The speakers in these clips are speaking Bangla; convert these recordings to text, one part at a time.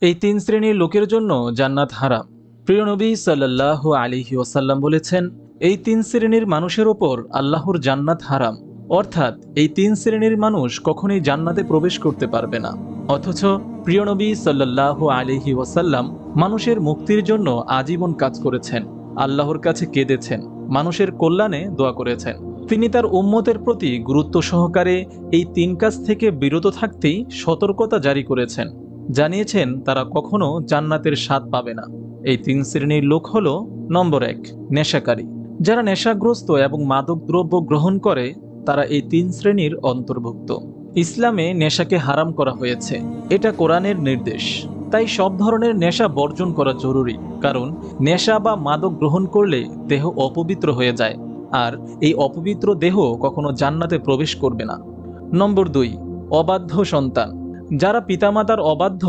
এই তিন শ্রেণীর লোকের জন্য জান্নাত হারাম। প্রিয় নবী সাল্লাল্লাহু আলাইহি ওয়াসাল্লাম বলেছেন, এই তিন শ্রেণীর মানুষের ওপর আল্লাহর জান্নাত হারাম, অর্থাৎ এই তিন শ্রেণীর মানুষ কখনোই জান্নাতে প্রবেশ করতে পারবে না। অথচ প্রিয় নবী সাল্লাল্লাহু আলাইহি ওয়াসাল্লাম মানুষের মুক্তির জন্য আজীবন কাজ করেছেন, আল্লাহর কাছে কেঁদেছেন, মানুষের কল্যাণে দোয়া করেছেন। তিনি তার উম্মতের প্রতি গুরুত্ব সহকারে এই তিন কাজ থেকে বিরত থাকতেই সতর্কতা জারি করেছেন, জানিয়েছেন তারা কখনো জান্নাতের স্বাদ পাবে না। এই তিন শ্রেণীর লোক হলো, নম্বর 1, নেশাকারী। যারা নেশাগ্রস্ত এবং মাদক দ্রব্য গ্রহণ করে তারা এই তিন শ্রেণীর অন্তর্ভুক্ত। ইসলামে নেশাকে হারাম করা হয়েছে, এটা কোরআনের নির্দেশ। তাই সব ধরনের নেশা বর্জন করা জরুরি, কারণ নেশা বা মাদক গ্রহণ করলে দেহ অপবিত্র হয়ে যায়, আর এই অপবিত্র দেহ কখনো জান্নাতে প্রবেশ করবে না। নম্বর 2, অবাধ্য সন্তান। যারা পিতামাতার অবাধ্য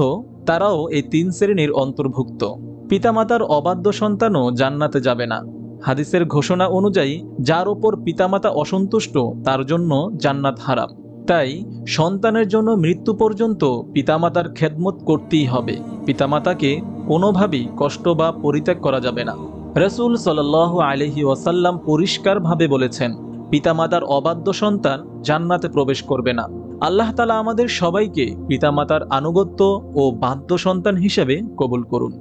তারাও এই তিন শ্রেণীর অন্তর্ভুক্ত। পিতামাতার অবাধ্য সন্তানও জান্নাতে যাবে না। হাদিসের ঘোষণা অনুযায়ী যার ওপর পিতামাতা অসন্তুষ্ট তার জন্য জান্নাত হারাম। তাই সন্তানের জন্য মৃত্যু পর্যন্ত পিতামাতার খেদমত করতেই হবে। পিতামাতাকে কোনোভাবেই কষ্ট বা পরিত্যাগ করা যাবে না। রাসূল সাল্লাল্লাহু আলাইহি ওয়াসাল্লাম পরিষ্কারভাবে বলেছেন, পিতামাতার অবাধ্য সন্তান জান্নাতে প্রবেশ করবে না। আল্লাহ তাআলা আমাদের সবাইকে পিতামাতার আনুগত্য ও বাধ্য সন্তান হিসেবে কবুল করুন।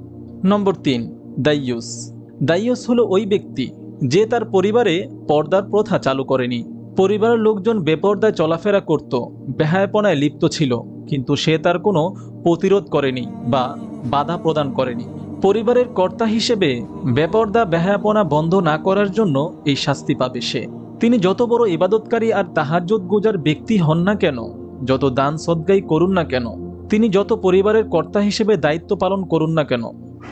নম্বর 3, দাইয়ুস। দাইয়ুস হলো ওই ব্যক্তি যে তার পরিবারে পর্দার প্রথা চালু করেনি। পরিবারের লোকজন বেপর্দায় চলাফেরা করত, বেহায়াপনায় লিপ্ত ছিল, কিন্তু সে তার কোনো প্রতিরোধ করেনি বা বাধা প্রদান করেনি। পরিবারের কর্তা হিসেবে বেপর্দা বেহায়াপনা বন্ধ না করার জন্য এই শাস্তি পাবে সে। তিনি যত বড় ইবাদতকারী আর তাহাজ্জুদ গুজার ব্যক্তি হন না কেন, যত দান সদকাই করুন না কেন, তিনি যত পরিবারের কর্তা হিসেবে দায়িত্ব পালন করুন না কেন,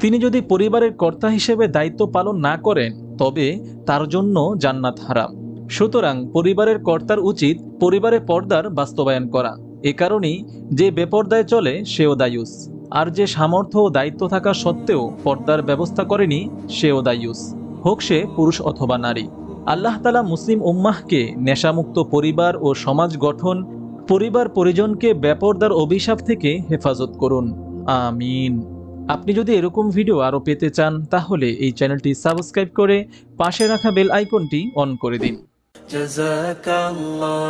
তিনি যদি পরিবারের কর্তা হিসেবে দায়িত্ব পালন না করেন তবে তার জন্য জান্নাত হারাম। সুতরাং পরিবারের কর্তার উচিত পরিবারে পর্দার বাস্তবায়ন করা। এ কারণেই যে বেপর্দায় চলে সেও দায়ুস, আর যে সামর্থ্য ও দায়িত্ব থাকা সত্ত্বেও পর্দার ব্যবস্থা করেনি সেও দায়ুস, হোক সে পুরুষ অথবা নারী। আল্লাহ তাআলা মুসলিম উম্মাহকে নেশামুক্ত পরিবার ও সমাজ গঠন, পরিবার পরিজনকে বেপর্দার অভিশাপ থেকে হেফাজত করুন, আমিন। আপনি যদি এরকম ভিডিও আরও পেতে চান তাহলে এই চ্যানেলটি সাবস্ক্রাইব করে পাশে রাখা বেল আইকনটি অন করে দিন। জাযাকাল্লাহ।